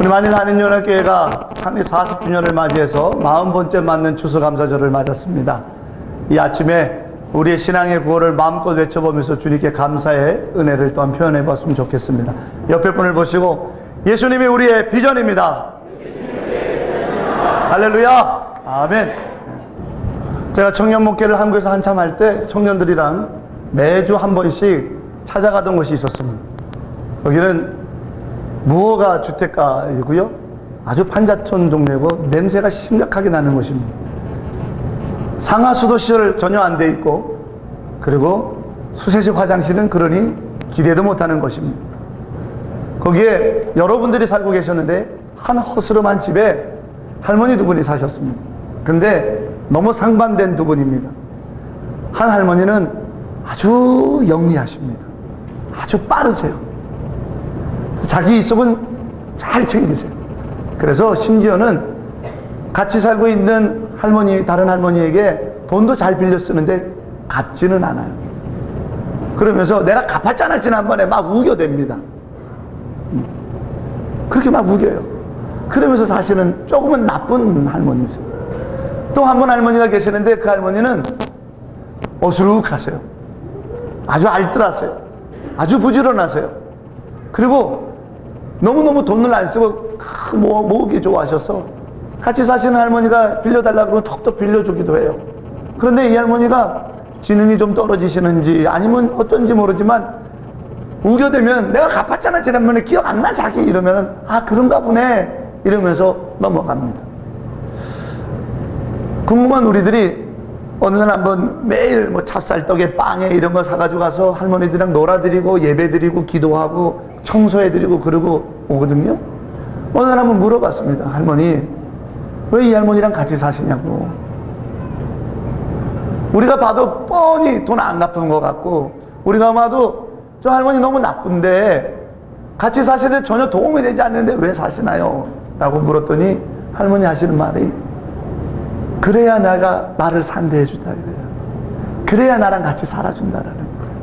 우리 만일 한인연합교회가 창립 40주년을 맞이해서 40번째 맞는 추수감사절을 맞았습니다. 이 아침에 우리의 신앙의 구호를 마음껏 외쳐보면서 주님께 감사의 은혜를 또한 표현해 봤으면 좋겠습니다. 옆에 분을 보시고 예수님이 우리의 비전입니다. 할렐루야. 아멘. 제가 청년 목회를 한국에서 한참 할 때 청년들이랑 매주 한 번씩 찾아가던 곳이 있었습니다. 여기는 무허가 주택가이고요, 아주 판자촌 동네고 냄새가 심각하게 나는 곳입니다. 상하수도 시설 전혀 안 돼 있고, 그리고 수세식 화장실은 그러니 기대도 못하는 곳입니다. 거기에 여러분들이 살고 계셨는데 한 허스름한 집에 할머니 두 분이 사셨습니다. 근데 너무 상반된 두 분입니다. 한 할머니는 아주 영리하십니다. 아주 빠르세요. 자기 이속은 잘 챙기세요. 그래서 심지어는 같이 살고 있는 할머니, 다른 할머니에게 돈도 잘 빌려 쓰는데 갚지는 않아요. 그러면서 내가 갚았잖아 지난번에 막 우겨댑니다. 그렇게 막 우겨요. 그러면서 사실은 조금은 나쁜 할머니세요. 또 한 분 할머니가 계시는데 그 할머니는 어수룩하세요. 아주 알뜰하세요. 아주 부지런하세요. 그리고 너무너무 돈을 안 쓰고 모으기 좋아하셔서 같이 사시는 할머니가 빌려달라고 그러면 턱턱 빌려주기도 해요. 그런데 이 할머니가 지능이 좀 떨어지시는지 아니면 어쩐지 모르지만 우겨대면 내가 갚았잖아 지난번에 기억 안 나 자기 이러면은 아 그런가 보네 이러면서 넘어갑니다. 궁금한 우리들이 어느 날 한번 매일 뭐 찹쌀떡에 빵에 이런 거 사가지고 가서 할머니들이랑 놀아드리고 예배드리고 기도하고 청소해드리고 그러고 오거든요. 어느 날 한번 물어봤습니다. 할머니 왜 이 할머니랑 같이 사시냐고. 우리가 봐도 뻔히 돈 안 갚은 것 같고 우리가 봐도 저 할머니 너무 나쁜데 같이 사시는데 전혀 도움이 되지 않는데 왜 사시나요? 라고 물었더니 할머니 하시는 말이 그래야 내가 나를 상대해 준다 이거예요. 그래야 나랑 같이 살아준다라는 거예요.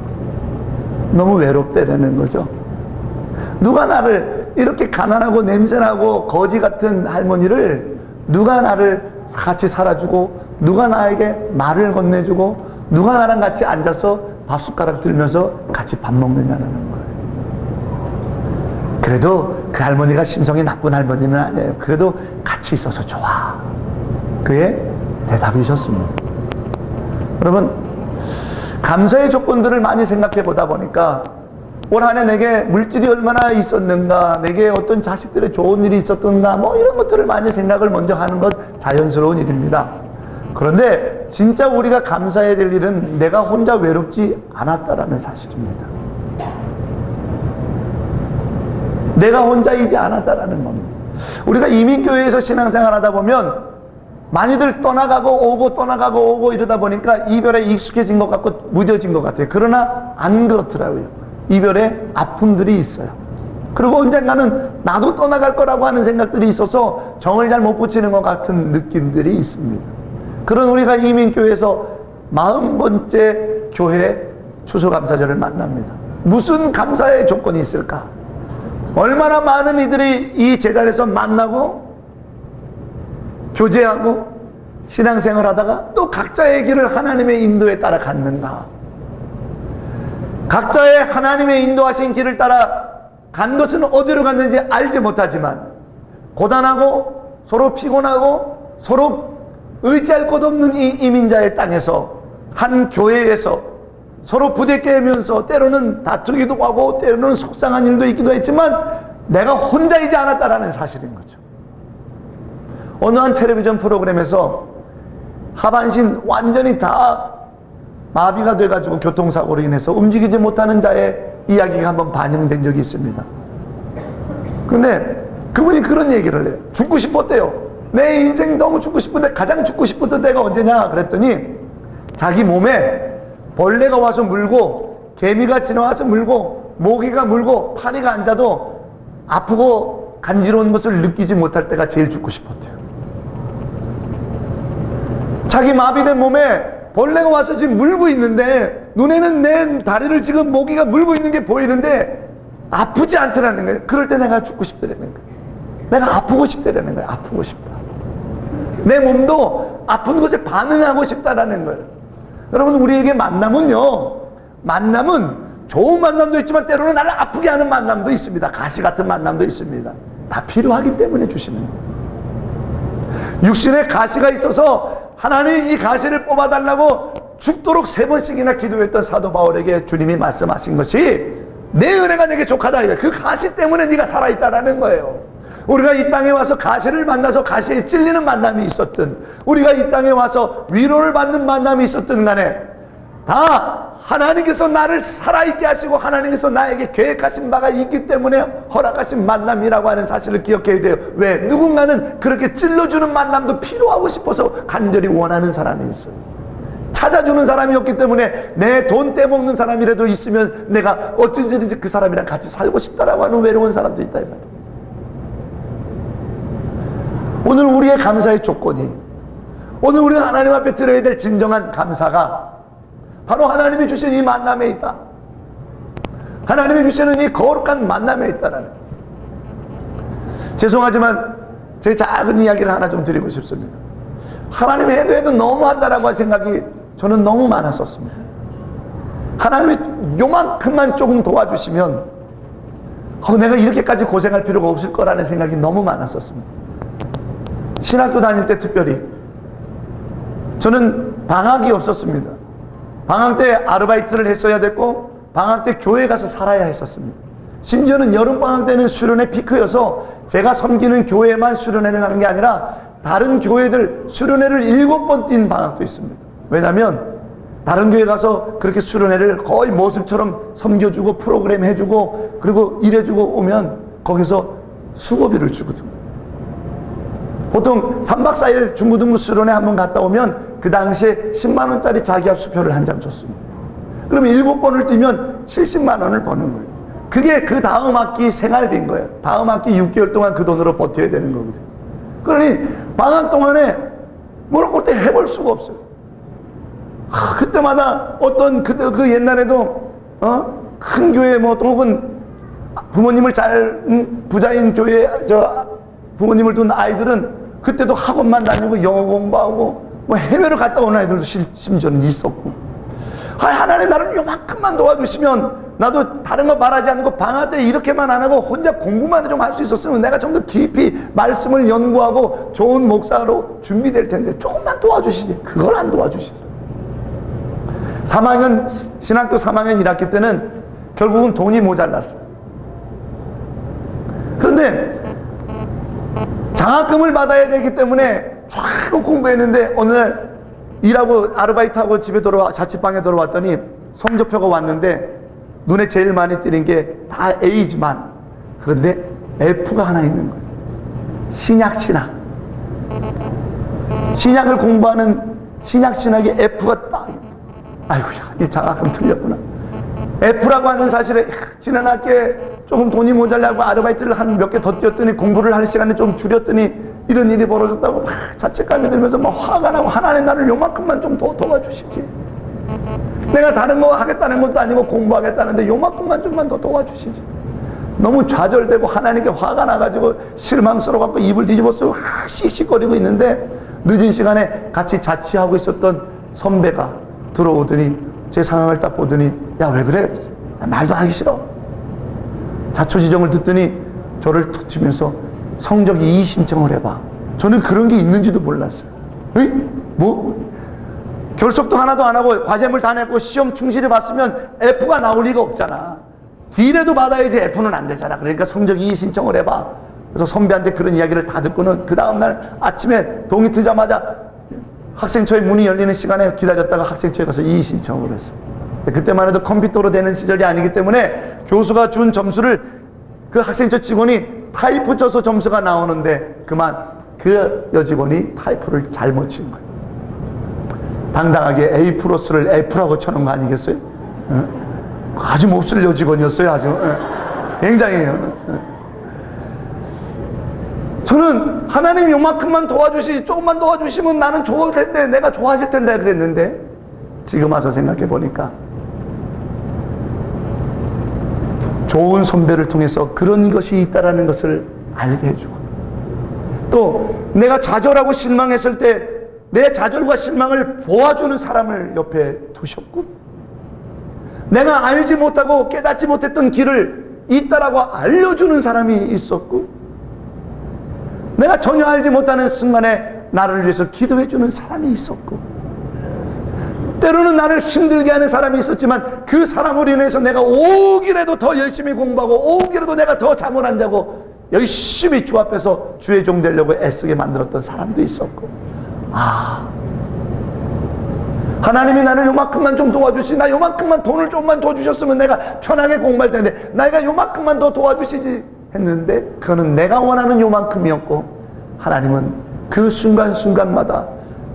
너무 외롭다라는 거죠. 누가 나를 이렇게 가난하고 냄새나고 거지 같은 할머니를 누가 나를 같이 살아주고 누가 나에게 말을 건네주고 누가 나랑 같이 앉아서 밥숟가락 들면서 같이 밥 먹느냐는 거예요. 그래도 그 할머니가 심성이 나쁜 할머니는 아니에요. 그래도 같이 있어서 좋아. 그의 대답이셨습니다. 여러분, 감사의 조건들을 많이 생각해 보다 보니까 올 한 해 내게 물질이 얼마나 있었는가, 내게 어떤 자식들의 좋은 일이 있었던가, 뭐 이런 것들을 많이 생각을 먼저 하는 것 자연스러운 일입니다. 그런데 진짜 우리가 감사해야 될 일은 내가 혼자 외롭지 않았다라는 사실입니다. 내가 혼자이지 않았다라는 겁니다. 우리가 이민교회에서 신앙생활 하다 보면 많이들 떠나가고 오고 이러다 보니까 이별에 익숙해진 것 같고 무뎌진 것 같아요. 그러나 안 그렇더라고요. 이별에 아픔들이 있어요. 그리고 언젠가는 나도 떠나갈 거라고 하는 생각들이 있어서 정을 잘 못 붙이는 것 같은 느낌들이 있습니다. 그런 우리가 이민교회에서 40번째 교회 추수감사절을 만납니다. 무슨 감사의 조건이 있을까? 얼마나 많은 이들이 이 제자리에서 만나고 교제하고 신앙생활 하다가 또 각자의 길을 하나님의 인도에 따라 갔는가. 각자의 하나님의 인도하신 길을 따라 간 것은 어디로 갔는지 알지 못하지만 고단하고 서로 피곤하고 서로 의지할 곳 없는 이 이민자의 땅에서 한 교회에서 서로 부대끼면서 때로는 다투기도 하고 때로는 속상한 일도 있기도 했지만 내가 혼자이지 않았다라는 사실인 거죠. 어느 한 텔레비전 프로그램에서 하반신 완전히 다 마비가 돼가지고 교통사고로 인해서 움직이지 못하는 자의 이야기가 한번 반영된 적이 있습니다. 그런데 그분이 그런 얘기를 해요. 죽고 싶었대요. 내 인생 너무 죽고 싶은데 가장 죽고 싶었던 때가 언제냐 그랬더니 자기 몸에 벌레가 와서 물고 개미가 지나와서 물고 모기가 물고 파리가 앉아도 아프고 간지러운 것을 느끼지 못할 때가 제일 죽고 싶었대요. 자기 마비된 몸에 벌레가 와서 지금 물고 있는데 눈에는 내 다리를 지금 모기가 물고 있는 게 보이는데 아프지 않더라는 거예요. 그럴 때 내가 죽고 싶더라는 거예요. 내가 아프고 싶다라는 거예요. 아프고 싶다. 내 몸도 아픈 것에 반응하고 싶다라는 거예요. 여러분, 우리에게 만남은요, 만남은 좋은 만남도 있지만 때로는 나를 아프게 하는 만남도 있습니다. 가시 같은 만남도 있습니다. 다 필요하기 때문에 주시는 거예요. 육신에 가시가 있어서 하나님 이 가시를 뽑아달라고 죽도록 3번씩이나 기도했던 사도 바울에게 주님이 말씀하신 것이 내 은혜가 내게 족하다. 그 가시 때문에 네가 살아있다라는 거예요. 우리가 이 땅에 와서 가시를 만나서 가시에 찔리는 만남이 있었든, 우리가 이 땅에 와서 위로를 받는 만남이 있었든 간에 다 하나님께서 나를 살아있게 하시고 하나님께서 나에게 계획하신 바가 있기 때문에 허락하신 만남이라고 하는 사실을 기억해야 돼요. 왜? 누군가는 그렇게 찔러주는 만남도 필요하고 싶어서 간절히 원하는 사람이 있어요. 찾아주는 사람이 없기 때문에 내 돈 떼먹는 사람이라도 있으면 내가 어찌든지 그 사람이랑 같이 살고 싶다라고 하는 외로운 사람도 있다 이 말이에요. 오늘 우리의 감사의 조건이, 오늘 우리가 하나님 앞에 드려야 될 진정한 감사가 바로 하나님이 주신 이 만남에 있다. 하나님이 주시는 이 거룩한 만남에 있다라는. 죄송하지만 제 작은 이야기를 하나 좀 드리고 싶습니다. 하나님이 해도 너무한다라고 한 생각이 저는 너무 많았었습니다. 하나님이 요만큼만 조금 도와주시면 내가 이렇게까지 고생할 필요가 없을 거라는 생각이 너무 많았었습니다. 신학교 다닐 때 특별히 저는 방학이 없었습니다. 방학 때 아르바이트를 했어야 됐고 방학 때 교회 가서 살아야 했었습니다. 심지어는 여름방학 때는 수련회 피크여서 제가 섬기는 교회만 수련회를 하는 게 아니라 다른 교회들 수련회를 7번 뛴 방학도 있습니다. 왜냐하면 다른 교회 가서 그렇게 수련회를 거의 모습처럼 섬겨주고 프로그램 해주고 그리고 일해주고 오면 거기서 수고비를 주거든요. 보통 3박 4일 중고등부 수련회 한번 갔다 오면 그 당시에 10만원짜리 자기합 수표를 한 장 줬습니다. 그러면 7번을 뛰면 70만원을 버는 거예요. 그게 그 다음 학기 생활비인 거예요. 다음 학기 6개월 동안 그 돈으로 버텨야 되는 거거든요. 그러니 방학 동안에 뭐라고 그때 해볼 수가 없어요. 그때마다 어떤 그 옛날에도 큰 교회 뭐 혹은 부모님을 잘 부자인 교회 부모님을 둔 아이들은 그때도 학원만 다니고 영어 공부하고 뭐 해외를 갔다 온 아이들도 심지어는 있었고, 하나님 나를 요만큼만 도와주시면 나도 다른 거 말하지 않고 방학 때 이렇게만 안 하고 혼자 공부만 좀 할 수 있었으면 내가 좀 더 깊이 말씀을 연구하고 좋은 목사로 준비될 텐데 조금만 도와주시지. 그걸 안 도와주시더라고요. 3학년 신학교 3학년 1학기 때는 결국은 돈이 모자랐어요. 그런데 장학금을 받아야 되기 때문에 쫙 공부했는데 어느 날 일하고 아르바이트하고 집에 자취방에 들어왔더니 성적표가 왔는데 눈에 제일 많이 띄는 게 다 A지만 그런데 F가 하나 있는 거예요. 신약을 공부하는 신학에 F가 딱, 아이고야, 이 장학금 틀렸구나. F라고 하는 사실에 지난 학기에 조금 돈이 모자라고 아르바이트를 한 몇 개 더 뛰었더니 공부를 할 시간을 좀 줄였더니 이런 일이 벌어졌다고 막 자책감이 들면서 막 화가 나고 하나님 나를 요만큼만 좀 더 도와주시지. 내가 다른 거 하겠다는 것도 아니고 공부하겠다는데 요만큼만 좀만 더 도와주시지. 너무 좌절되고 하나님께 화가 나가지고 실망스러워갖고 입을 뒤집어 쓰고 씩씩거리고 있는데 늦은 시간에 같이 자취하고 있었던 선배가 들어오더니 제 상황을 딱 보더니 야, 왜 그래? 말도 하기 싫어. 자초지종을 듣더니 저를 툭 치면서 성적 이의 신청을 해봐. 저는 그런 게 있는지도 몰랐어요. 에이? 뭐? 결석도 하나도 안 하고 과제물 다 냈고 시험 충실히 봤으면 F가 나올 리가 없잖아. D라도 받아야지 F는 안 되잖아. 그러니까 성적 이의 신청을 해봐. 그래서 선배한테 그런 이야기를 다 듣고는 그 다음날 아침에 동이 트자마자 학생처의 문이 열리는 시간에 기다렸다가 학생처에 가서 이의 신청을 했어요. 그때만 해도 컴퓨터로 되는 시절이 아니기 때문에 교수가 준 점수를 그 학생처 직원이 타이프 쳐서 점수가 나오는데 그만 그 여직원이 타이프를 잘못 친 거예요. 당당하게 A+를 F라고 쳐놓은 거 아니겠어요? 아주 몹쓸 여직원이었어요. 아주 굉장히. 저는 하나님 요만큼만 도와주시지 조금만 도와주시면 나는 좋을 텐데 내가 좋아질 텐데 그랬는데 지금 와서 생각해 보니까 좋은 선배를 통해서 그런 것이 있다라는 것을 알게 해주고 또 내가 좌절하고 실망했을 때 내 좌절과 실망을 도와주는 사람을 옆에 두셨고, 내가 알지 못하고 깨닫지 못했던 길을 있다라고 알려주는 사람이 있었고, 내가 전혀 알지 못하는 순간에 나를 위해서 기도해주는 사람이 있었고, 때로는 나를 힘들게 하는 사람이 있었지만 그 사람으로 인해서 내가 오기라도 더 열심히 공부하고 오기라도 내가 더 잠을 안 자고 열심히 주 앞에서 주의 종 되려고 애쓰게 만들었던 사람도 있었고, 하나님이 나를 요만큼만 좀 도와주시, 나 요만큼만 돈을 좀만 더 주셨으면 내가 편하게 공부할 텐데 내가 요만큼만 더 도와주시지 했는데, 그거는 내가 원하는 요만큼이었고, 하나님은 그 순간순간마다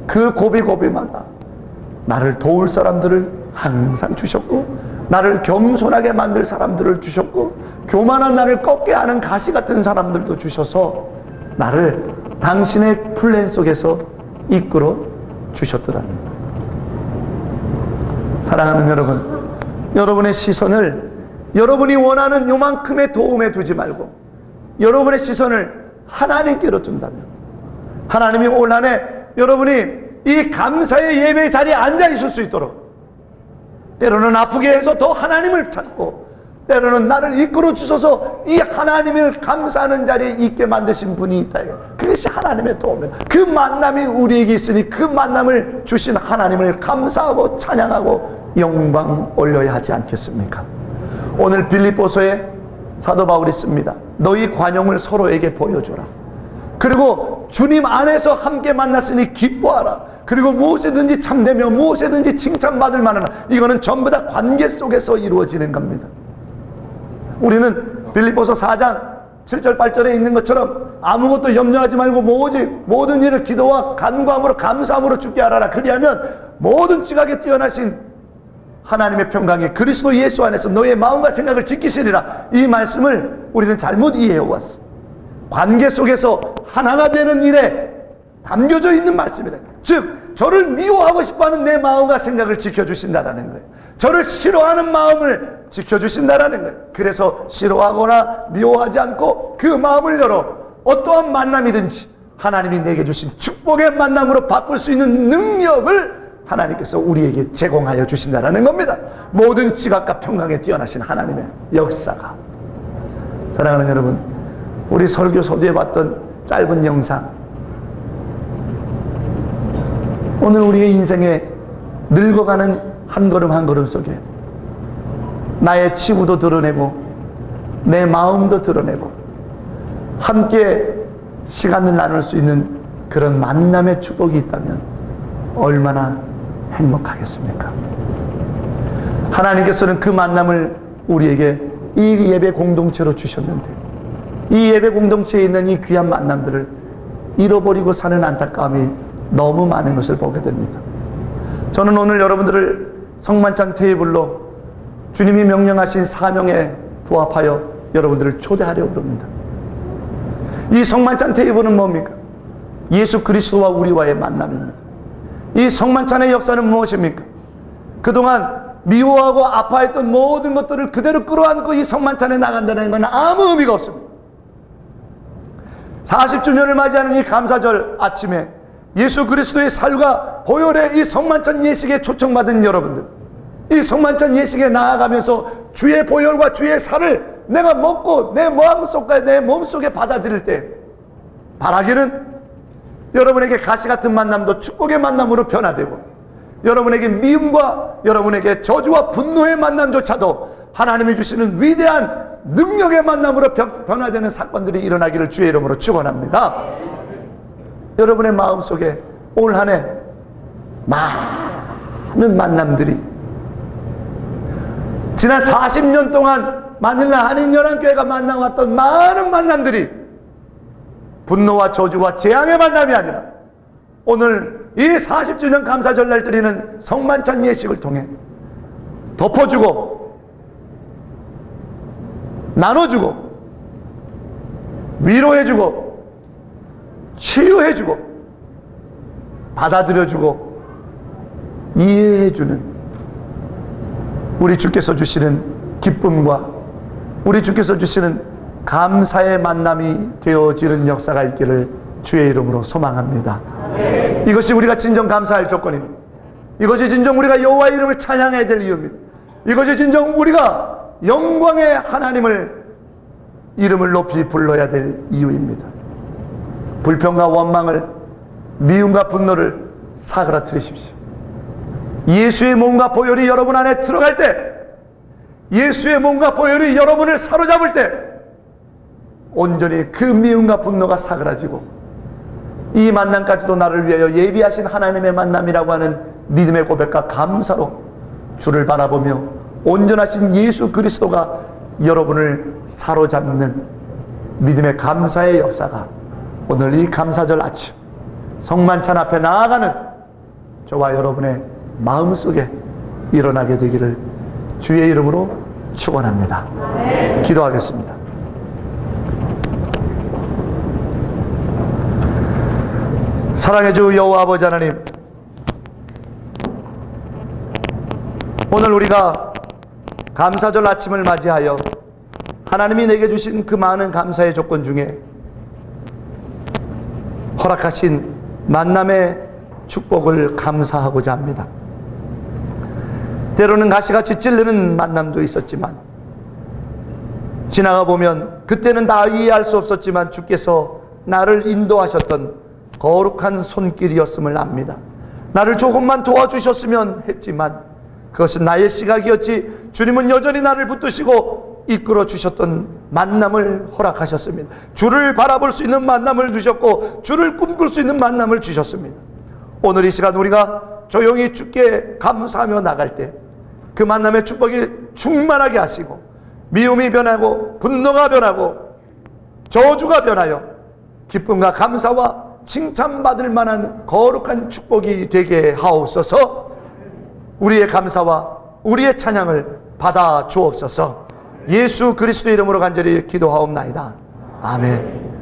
그 고비고비마다 나를 도울 사람들을 항상 주셨고, 나를 겸손하게 만들 사람들을 주셨고, 교만한 나를 꺾게 하는 가시 같은 사람들도 주셔서 나를 당신의 플랜 속에서 이끌어 주셨더라는 거예요. 사랑하는 여러분, 여러분의 시선을 여러분이 원하는 요만큼의 도움에 두지 말고 여러분의 시선을 하나님께로 둔다면, 하나님이 올 한 해 여러분이 이 감사의 예배 자리에 앉아 있을 수 있도록, 때로는 아프게 해서 더 하나님을 찾고, 때로는 나를 이끌어 주셔서 이 하나님을 감사하는 자리에 있게 만드신 분이 있다. 그것이 하나님의 도움이에요. 그 만남이 우리에게 있으니 그 만남을 주신 하나님을 감사하고 찬양하고 영광 올려야 하지 않겠습니까? 오늘 빌립보서에 사도 바울이 씁니다. 너희 관용을 서로에게 보여주라. 그리고 주님 안에서 함께 만났으니 기뻐하라. 그리고 무엇이든지 참되며 무엇이든지 칭찬받을 만하나. 이거는 전부 다 관계 속에서 이루어지는 겁니다. 우리는 빌립보서 4장 7절 8절에 있는 것처럼 아무것도 염려하지 말고 모든 일을 기도와 간구함으로 감사함으로 주께 하라라. 그리하면 모든 지각에 뛰어나신 하나님의 평강에 그리스도 예수 안에서 너의 마음과 생각을 지키시리라. 이 말씀을 우리는 잘못 이해해왔어. 관계 속에서 하나가 되는 일에 담겨져 있는 말씀이래. 즉 저를 미워하고 싶어하는 내 마음과 생각을 지켜주신다라는 거예요. 저를 싫어하는 마음을 지켜주신다라는 거예요. 그래서 싫어하거나 미워하지 않고 그 마음을 열어 어떠한 만남이든지 하나님이 내게 주신 축복의 만남으로 바꿀 수 있는 능력을 하나님께서 우리에게 제공하여 주신다라는 겁니다. 모든 지각과 평강에 뛰어나신 하나님의 역사가. 사랑하는 여러분, 우리 설교 서두에 봤던 짧은 영상, 오늘 우리의 인생에 늙어가는 한 걸음 한 걸음 속에 나의 치부도 드러내고 내 마음도 드러내고 함께 시간을 나눌 수 있는 그런 만남의 축복이 있다면 얼마나 행복하겠습니까? 하나님께서는 그 만남을 우리에게 이 예배 공동체로 주셨는데, 이 예배 공동체에 있는 이 귀한 만남들을 잃어버리고 사는 안타까움이 너무 많은 것을 보게 됩니다. 저는 오늘 여러분들을 성만찬 테이블로 주님이 명령하신 사명에 부합하여 여러분들을 초대하려고 합니다. 이 성만찬 테이블은 뭡니까? 예수 그리스도와 우리와의 만남입니다. 이 성만찬의 역사는 무엇입니까? 그동안 미워하고 아파했던 모든 것들을 그대로 끌어안고 이 성만찬에 나간다는 건 아무 의미가 없습니다. 40주년을 맞이하는 이 감사절 아침에 예수 그리스도의 살과 보혈의 이 성만찬 예식에 초청받은 여러분들, 이 성만찬 예식에 나아가면서 주의 보혈과 주의 살을 내가 먹고 내 몸속에 받아들일 때 바라기는 여러분에게 가시같은 만남도 축복의 만남으로 변화되고, 여러분에게 미움과 여러분에게 저주와 분노의 만남조차도 하나님이 주시는 위대한 능력의 만남으로 변화되는 사건들이 일어나기를 주의 이름으로 축원합니다. 여러분의 마음속에 올 한 해 많은 만남들이, 지난 40년 동안 마닐라 한인연합교회가 만나왔던 많은 만남들이 분노와 저주와 재앙의 만남이 아니라 오늘 이 40주년 감사절날 드리는 성만찬 예식을 통해 덮어주고 나눠주고 위로해주고 치유해주고 받아들여주고 이해해주는 우리 주께서 주시는 기쁨과 우리 주께서 주시는 감사의 만남이 되어지는 역사가 있기를 주의 이름으로 소망합니다. 이것이 우리가 진정 감사할 조건입니다. 이것이 진정 우리가 여호와의 이름을 찬양해야 될 이유입니다. 이것이 진정 우리가 영광의 하나님을 이름을 높이 불러야 될 이유입니다. 불평과 원망을, 미움과 분노를 사그라뜨리십시오. 예수의 몸과 보혈이 여러분 안에 들어갈 때, 예수의 몸과 보혈이 여러분을 사로잡을 때 온전히 그 미움과 분노가 사그라지고, 이 만남까지도 나를 위하여 예비하신 하나님의 만남이라고 하는 믿음의 고백과 감사로 주를 바라보며 온전하신 예수 그리스도가 여러분을 사로잡는 믿음의 감사의 역사가 오늘 이 감사절 아침 성만찬 앞에 나아가는 저와 여러분의 마음속에 일어나게 되기를 주의 이름으로 축원합니다. 기도하겠습니다. 사랑의 주 여호와 아버지 하나님, 오늘 우리가 감사절 아침을 맞이하여 하나님이 내게 주신 그 많은 감사의 조건 중에 허락하신 만남의 축복을 감사하고자 합니다. 때로는 가시같이 찔리는 만남도 있었지만, 지나가 보면 그때는 다 이해할 수 없었지만 주께서 나를 인도하셨던 거룩한 손길이었음을 압니다. 나를 조금만 도와주셨으면 했지만 그것은 나의 시각이었지, 주님은 여전히 나를 붙드시고 이끌어 주셨던 만남을 허락하셨습니다. 주를 바라볼 수 있는 만남을 주셨고, 주를 꿈꿀 수 있는 만남을 주셨습니다. 오늘 이 시간 우리가 조용히 주께 감사하며 나갈 때 그 만남의 축복이 충만하게 하시고, 미움이 변하고 분노가 변하고 저주가 변하여 기쁨과 감사와 칭찬받을 만한 거룩한 축복이 되게 하옵소서. 우리의 감사와 우리의 찬양을 받아 주옵소서. 예수 그리스도 이름으로 간절히 기도하옵나이다. 아멘.